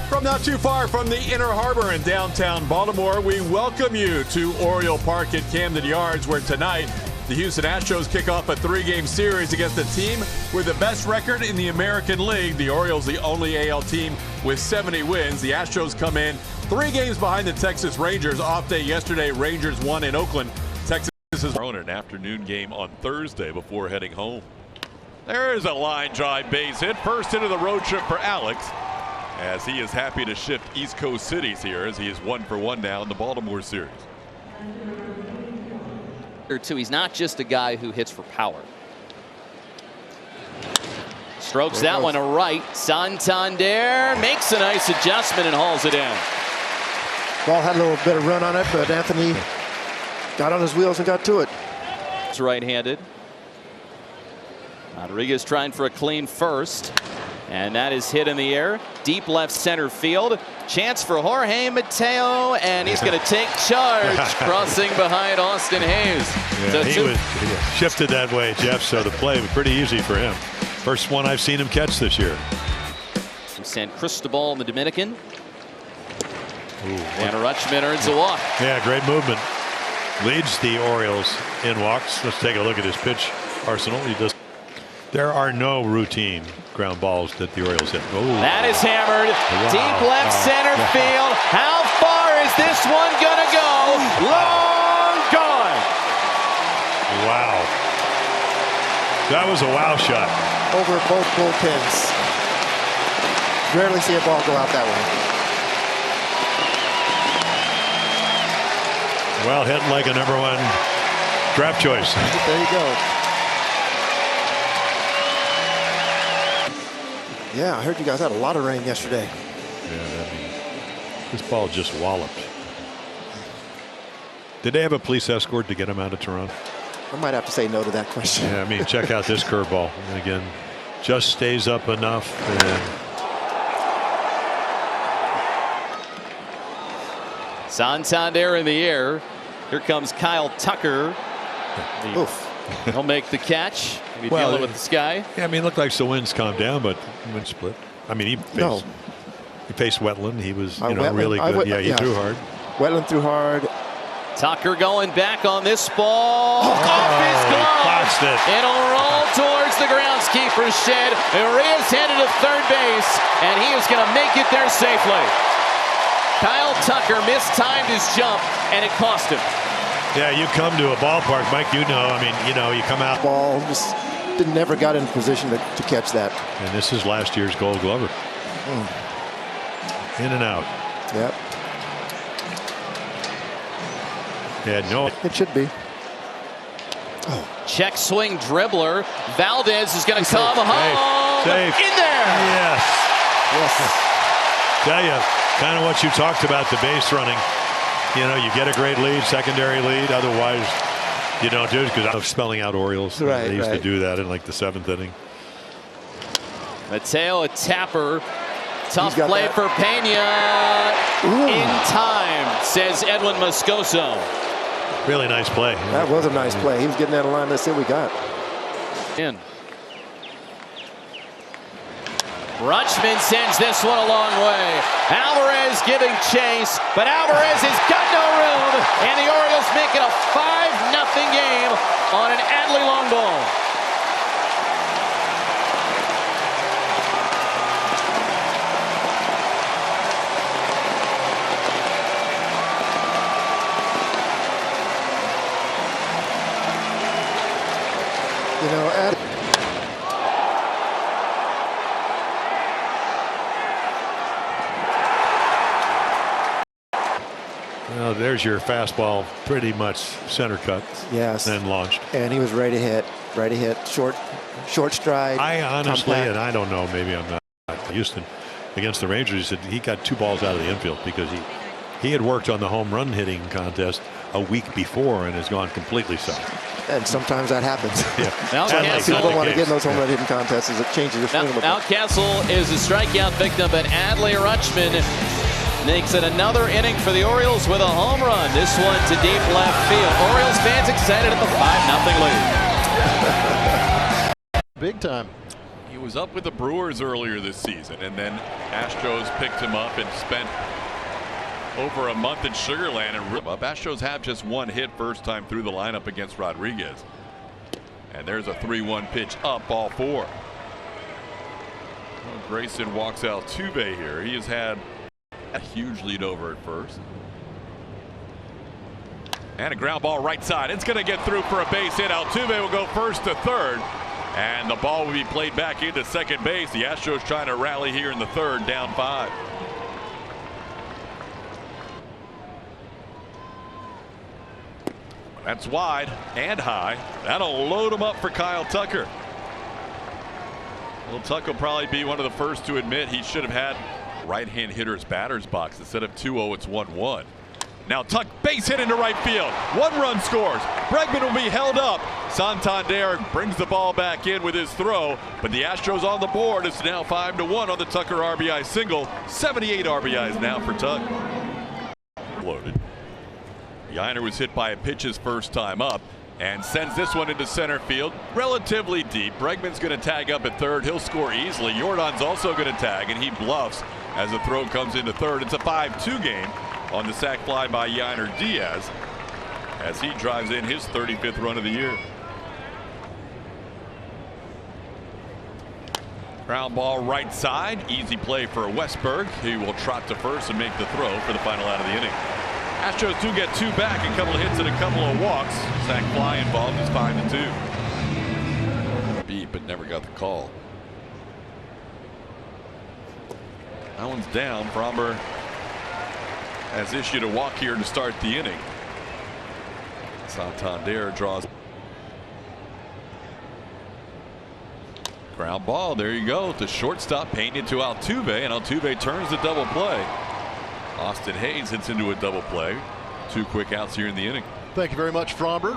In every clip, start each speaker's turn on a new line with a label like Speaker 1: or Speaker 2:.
Speaker 1: From not too far from the Inner Harbor in downtown Baltimore, we welcome you to Oriole Park at Camden Yards, where tonight the Houston Astros kick off a three-game series against the team with the best record in the American League. The Orioles, the only AL team with 70 wins. The Astros come in 3 games behind the Texas Rangers. Off day yesterday, Rangers won in Oakland. Texas is on an afternoon game on Thursday before heading home. There's a line drive base hit. First into the road trip for Alex, as he is happy to shift East Coast cities here, as he is 1 for 1 now in the Baltimore series.
Speaker 2: He's not just a guy who hits for power. Strokes that one to right. Santander makes a nice adjustment and hauls it in.
Speaker 3: Ball had a little bit of run on it, but Anthony got on his wheels and got to it.
Speaker 2: It's right-handed. Rodriguez trying for a clean first. And that is hit in the air. Deep left center field. Chance for Jorge Mateo, and he's going to take charge, crossing behind Austin Hayes.
Speaker 4: Yeah, he shifted that way, Jeff, so the play was pretty easy for him. First one I've seen him catch this year.
Speaker 2: From San Cristobal in the Dominican. And Rutschman earns a walk.
Speaker 4: Yeah, great movement. Leads the Orioles in walks. Let's take a look at his pitch arsenal. There are no routine ground balls that the Orioles hit. Oh.
Speaker 2: That is hammered.
Speaker 4: Wow.
Speaker 2: Deep left center field. How far is this one going to go? Long gone.
Speaker 4: Wow. That was a wow shot.
Speaker 3: Over both bullpens. Rarely see a ball go out that way.
Speaker 4: Well hit like a #1 draft choice.
Speaker 3: There you go. Yeah, I heard you guys had a lot of rain yesterday.
Speaker 4: Yeah, I mean, this ball just walloped. Did they have a police escort to get him out of Toronto?
Speaker 3: I might have to say no to that question.
Speaker 4: Yeah, I mean, check out this curveball. And again, just stays up enough. And
Speaker 2: Santander in the air. Here comes Kyle Tucker.
Speaker 3: Oof.
Speaker 2: He'll make the catch. He'll be dealing with the sky.
Speaker 4: Yeah, I mean, it looked like the wind's calmed down, but wind split. I mean, he faced Wetland. He was, really good. He threw hard.
Speaker 3: Wetland threw hard.
Speaker 2: Tucker going back on this ball. Off his glove. It'll roll towards the groundskeeper's shed. Urias headed to third base, and he is going to make it there safely. Kyle Tucker mistimed his jump, and it cost him.
Speaker 4: Yeah, you come to a ballpark, Mike, you come out.
Speaker 3: Ball just never got in position to catch that.
Speaker 4: And this is last year's Gold Glover. In and out.
Speaker 3: Yep.
Speaker 4: Yeah, no.
Speaker 3: It should be.
Speaker 2: Check swing dribbler. Valdez is going to come home.
Speaker 4: Safe.
Speaker 2: In there.
Speaker 4: Yes. Tell you, kind of what you talked about, the base running. You get a great lead, secondary lead. Otherwise, you don't do it, because I'm spelling out Orioles.
Speaker 3: Right,
Speaker 4: they used to do that in like the 7th inning.
Speaker 2: Mateo, a tapper. Tough play for Pena. In time, says Edwin Moscoso.
Speaker 4: Really nice play.
Speaker 3: That was a nice play. He was getting out of line. Let's see what we got.
Speaker 2: Rutschman sends this one a long way. Alvarez giving chase, but Alvarez has got no room, and the Orioles make it a 5-0 game on an Adley long ball.
Speaker 4: There's your fastball, pretty much center cut.
Speaker 3: Yes.
Speaker 4: Then launched.
Speaker 3: And he was ready to hit. Ready to hit. Short stride.
Speaker 4: I honestly,
Speaker 3: compact.
Speaker 4: and I don't know, maybe I'm not. Houston against the Rangers, he said he got 2 balls out of the infield because he had worked on the home run hitting contest a week before and has gone completely south.
Speaker 3: And sometimes that happens.
Speaker 4: Yeah.
Speaker 3: People want to get in those home run hitting contests as it changes your swing.
Speaker 2: Mountcastle is a strikeout victim, but Adley Rutschman makes it another inning for the Orioles with a home run. This one to deep left field. Orioles fans excited at the 5-0 lead.
Speaker 5: Big time.
Speaker 1: He was up with the Brewers earlier this season, and then Astros picked him up and spent over a month in Sugar Land and rip up. Astros have just one hit first time through the lineup against Rodriguez. And there's a 3-1 pitch up, ball 4. Well, Grayson walks Altuve here. He has had a huge lead over at first. And a ground ball right side. It's going to get through for a base hit. Altuve will go first to third. And the ball will be played back into second base. The Astros trying to rally here in the third, down 5. That's wide and high. That'll load him up for Kyle Tucker. Well, Tucker will probably be one of the first to admit he should have had right-hand hitter's batter's box. Instead of 2-0, it's 1-1. Now Tuck, base hit into right field. 1 run scores. Bregman will be held up. Santander brings the ball back in with his throw, but the Astros on the board. It's now 5-1 on the Tucker RBI single. 78 RBIs now for Tuck. Loaded. Yainer was hit by a pitch his first time up and sends this one into center field relatively deep. Bregman's going to tag up at third. He'll score easily. Jordan's also going to tag, and he bluffs as the throw comes into third. It's a 5-2 game on the sac fly by Yainer Diaz as he drives in his 35th run of the year. Ground ball right side. Easy play for Westberg. He will trot to first and make the throw for the final out of the inning. Astros do get 2 back, a couple of hits and a couple of walks. Sac fly involved is 5-2. Beat, but never got the call. That one's down. Fromber has issued a walk here to start the inning. Santander draws. Ground ball. There you go. The shortstop painted to Altuve, and Altuve turns the double play. Austin Hayes hits into a double play. 2 quick outs here in the inning.
Speaker 3: Thank you very much, Fromber.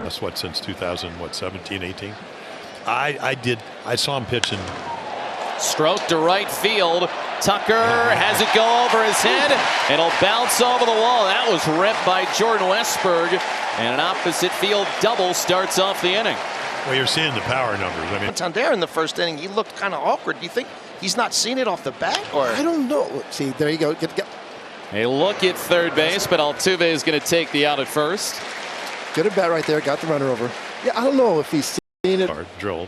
Speaker 4: That's what, since 2017, 18. I saw him pitching.
Speaker 2: Stroke to right field. Tucker has it go over his head. It'll bounce over the wall. That was ripped by Jordan Westberg. And an opposite field double starts off the inning.
Speaker 4: Well, you're seeing the power numbers. I mean,
Speaker 5: Santander in the first inning, he looked kind of awkward. Do you think he's not seen it off the bat? Or
Speaker 3: I don't know. See, there you go. Get.
Speaker 2: A look at third base, but Altuve is going to take the out at first.
Speaker 3: Good at bat right there. Got the runner over. Yeah, I don't know if he's seen it.
Speaker 4: hard drilled.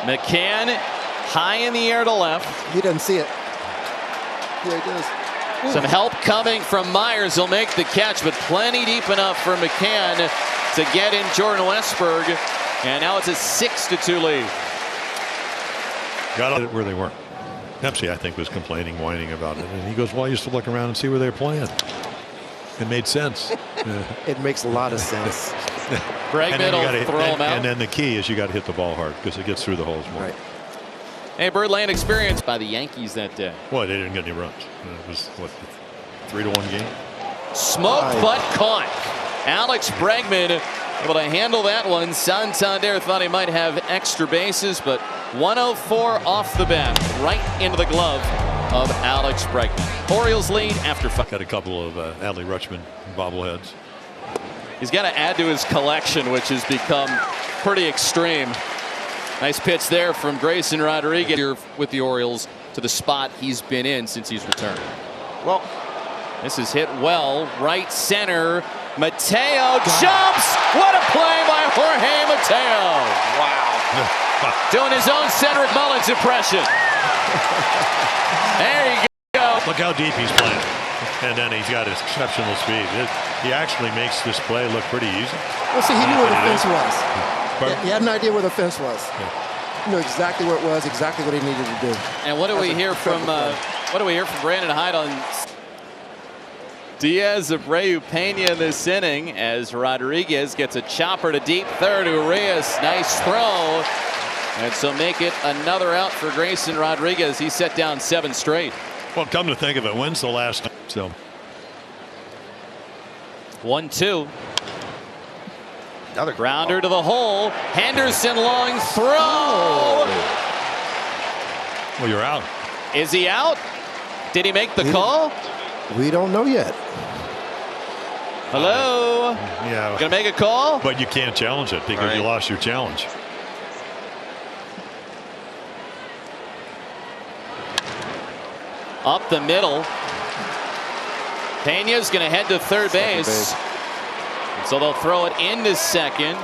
Speaker 2: McCann high in the air to left.
Speaker 3: He doesn't see it. Yeah, he does.
Speaker 2: Some help coming from Myers. He'll make the catch, but plenty deep enough for McCann to get in Jordan Westberg. And now it's a 6-2 lead.
Speaker 4: Got it where they weren't. Dempsey, I think, was complaining, whining about it. And he goes, well, I used to look around and see where they're playing. It made sense.
Speaker 3: It makes a lot of sense.
Speaker 2: Bregman will throw him out.
Speaker 4: And then the key is you got to hit the ball hard because it gets through the holes more.
Speaker 3: Right.
Speaker 2: A Birdland experience by the Yankees that day.
Speaker 4: Well, they didn't get any runs. It was, what, 3-1 game?
Speaker 2: Smoked but caught. Alex Bregman able to handle that one. Santander thought he might have extra bases, but 104 off the bat, right into the glove of Alex Bregman. Orioles lead after 5.
Speaker 4: Got a couple of Adley Rutschman bobbleheads.
Speaker 2: He's got to add to his collection, which has become pretty extreme. Nice pitch there from Grayson Rodriguez here with the Orioles to the spot he's been in since he's returned.
Speaker 5: well,
Speaker 2: This is hit well, right center. Mateo jumps. What a play by Jorge Mateo. Wow. Doing his own Cedric Mullins impression. There you go.
Speaker 4: Look how deep he's playing. And then he's got exceptional speed. He actually makes this play look pretty easy.
Speaker 3: Well, see, he knew where the fence was.
Speaker 4: Pardon?
Speaker 3: He had an idea where the fence was. He knew exactly where it was, exactly what he needed to do.
Speaker 2: And what do we hear from Brandon Hyde on Diaz Abreu Pena this inning as Rodriguez gets a chopper to deep third. Urias, nice throw. And so make it another out for Grayson Rodriguez. He set down 7 straight.
Speaker 4: Well, come to think of it, when's the last time? So
Speaker 2: 1-2.
Speaker 5: another
Speaker 2: Grounder to the hole. Henderson long throw.
Speaker 4: well, you're out.
Speaker 2: Is he out? Did he make the call?
Speaker 3: We don't know yet.
Speaker 2: Hello?
Speaker 4: Yeah.
Speaker 2: Gonna make a call?
Speaker 4: But you can't challenge it because you lost your challenge.
Speaker 2: up the middle. Pena's going to head to third base. So they'll throw it into second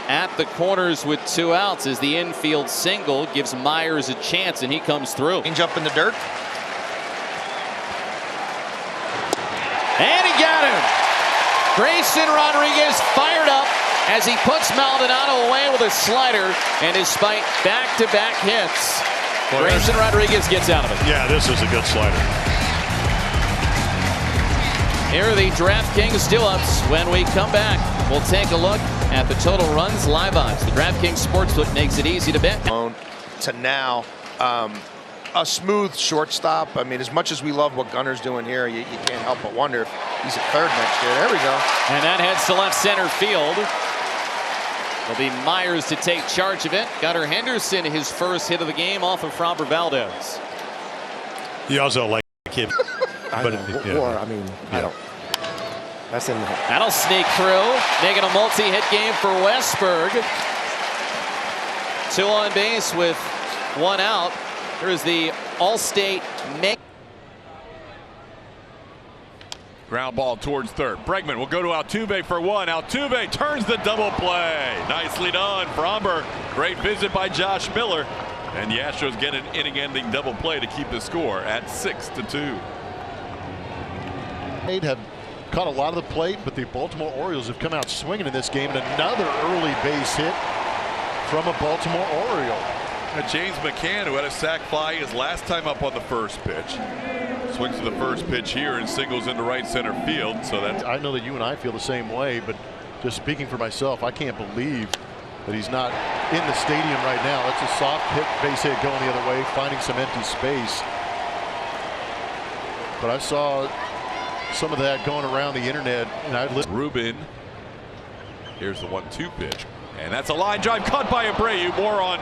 Speaker 2: at the corners with 2 outs as the infield single gives Myers a chance, and he comes through.
Speaker 5: Change up in the dirt.
Speaker 2: And he got him. Grayson Rodriguez fired up as he puts Maldonado away with a slider, and despite back-to-back hits, Grayson Rodriguez gets out of it.
Speaker 4: Yeah, this is a good slider.
Speaker 2: Here are the DraftKings do-ups. When we come back, we'll take a look at the total runs, live odds. The DraftKings Sportsbook makes it easy to bet.
Speaker 5: To now, a smooth shortstop. I mean, as much as we love what Gunner's doing here, you can't help but wonder if he's at third next year. There we go.
Speaker 2: And that heads to left center field. It'll be Myers to take charge of it. Gunnar Henderson, his first hit of the game off of Framber Valdez.
Speaker 4: You also like him.
Speaker 3: I mean, I don't. That's in the.
Speaker 2: That'll sneak through, making a multi-hit game for Westberg. 2 on base with 1 out. Here's the All-State.
Speaker 1: Ground ball towards third. Bregman will go to Altuve for 1. Altuve turns the double play. Nicely done. Fromber. Great visit by Josh Miller. And the Astros get an inning-ending double play to keep the score at 6-2.
Speaker 6: Have caught a lot of the plate, but the Baltimore Orioles have come out swinging in this game, and another early base hit from a Baltimore Oriole.
Speaker 1: James McCann, who had a sac fly his last time up on the first pitch, swings to the first pitch here and singles into right center field. So that
Speaker 6: I know that you and I feel the same way, but just speaking for myself, I can't believe that he's not in the stadium right now. That's a soft base hit going the other way, finding some empty space. But I saw some of that going around the internet, and I listened.
Speaker 1: Rubin. Here's the 1-2 pitch, and that's a line drive caught by Abreu. More on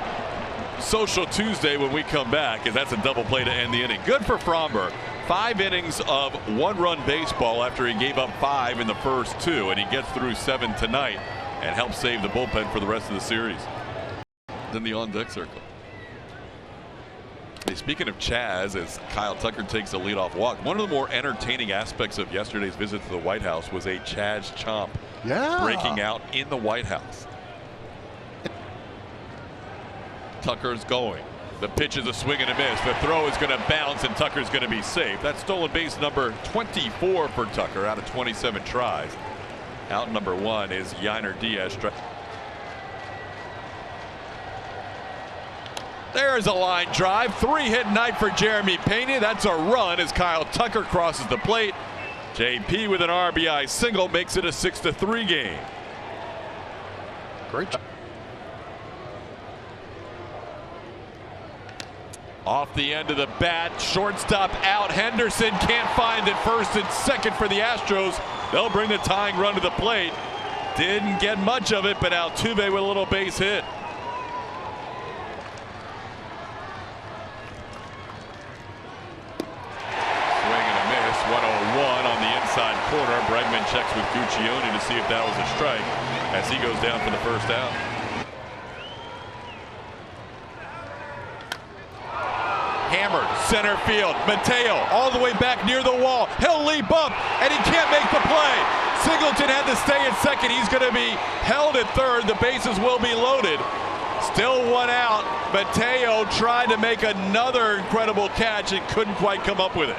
Speaker 1: Social Tuesday when we come back, as that's a double play to end the inning. Good for Fromber. 5 innings of 1-run baseball after he gave up 5 in the first 2, and he gets through 7 tonight and helps save the bullpen for the rest of the series. Then the on-deck circle. Speaking of Chaz, as Kyle Tucker takes a leadoff walk, one of the more entertaining aspects of yesterday's visit to the White House was a Chaz chomp breaking out in the White House. Tucker's going. The pitch is a swing and a miss. The throw is going to bounce, and Tucker's going to be safe. That's stolen base number 24 for Tucker out of 27 tries. Out number 1 is Yainer Diaz. There's a line drive. 3-hit night for Jeremy Pena. That's a run as Kyle Tucker crosses the plate. JP with an RBI single makes it a 6-3 game.
Speaker 6: Great job.
Speaker 1: Off the end of the bat, shortstop out. Henderson can't find it. First and second for the Astros. They'll bring the tying run to the plate. Didn't get much of it, but Altuve with a little base hit. Swing and a miss. 101 on the inside corner. Bregman checks with Guccione to see if that was a strike as he goes down for the first out. Hammered center field. Mateo all the way back near the wall. He'll leap up and he can't make the play. Singleton had to stay at second. He's going to be held at third. The bases will be loaded. Still 1 out. Mateo tried to make another incredible catch and couldn't quite come up with it.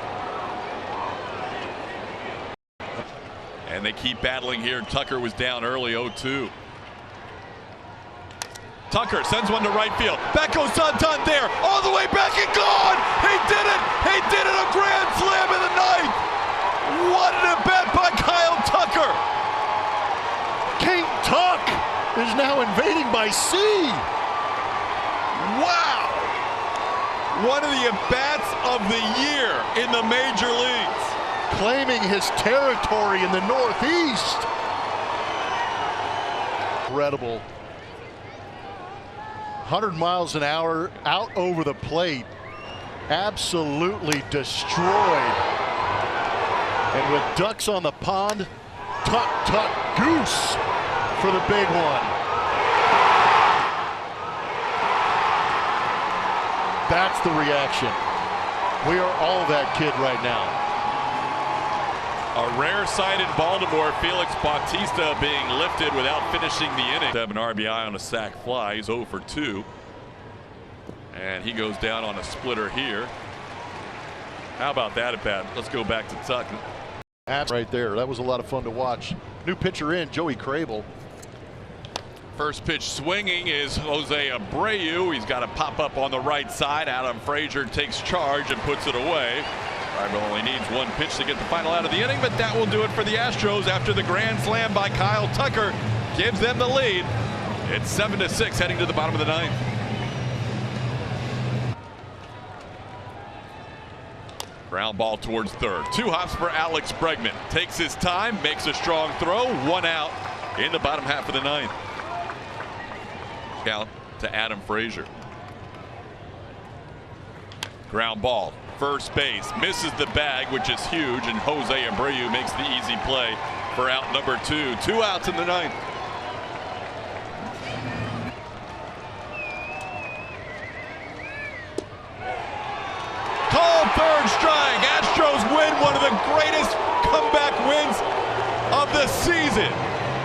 Speaker 1: And they keep battling here. Tucker was down early, 0-2. Tucker sends one to right field. Back goes Santander. All the way back and gone. He did it. He did it. A grand slam in the ninth. What an at-bat by Kyle Tucker.
Speaker 6: King Tuck is now invading by sea.
Speaker 1: Wow. One of the at-bats of the year in the major leagues.
Speaker 6: Claiming his territory in the Northeast. Incredible. 100 miles an hour out over the plate. Absolutely destroyed. And with ducks on the pond, tut tut goose for the big one. That's the reaction. We are all that kid right now.
Speaker 1: A rare sight in Baltimore, Felix Bautista being lifted without finishing the inning. Have an RBI on a sac fly. He's 0 for 2. And he goes down on a splitter here. How about that at bat? Let's go back to Tuck.
Speaker 6: Right there. That was a lot of fun to watch. New pitcher in, Joey Crable.
Speaker 1: First pitch swinging is Jose Abreu. He's got a pop up on the right side. Adam Frazier takes charge and puts it away. Rival only needs one pitch to get the final out of the inning, but that will do it for the Astros after the grand slam by Kyle Tucker gives them the lead. It's 7-6 heading to the bottom of the ninth. Ground ball towards third. 2 hops for Alex Bregman. Takes his time, makes a strong throw. 1 out in the bottom half of the ninth. Count to Adam Frazier. Ground ball. First base. Misses the bag, which is huge, and Jose Abreu makes the easy play for out number 2. 2 outs in the ninth. Called third strike. Astros win one of the greatest comeback wins of the season.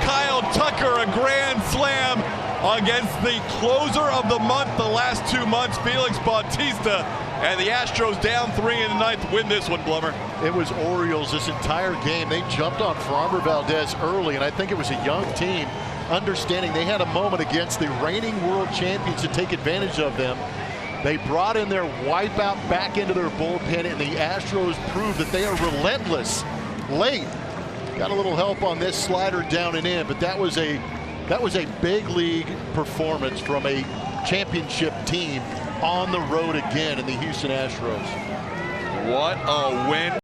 Speaker 1: Kyle Tucker, a grand slam against the closer of the month the last 2 months, Felix Bautista, and the Astros down 3 in the ninth win this one, Blummer.
Speaker 6: It was Orioles this entire game. They jumped on Framber Valdez early, and I think it was a young team understanding they had a moment against the reigning world champions to take advantage of them. They brought in their wipeout back into their bullpen, and the Astros proved that they are relentless late. Got a little help on this slider down and in, but that was a big league performance from a championship team on the road again in the Houston Astros.
Speaker 1: What a win.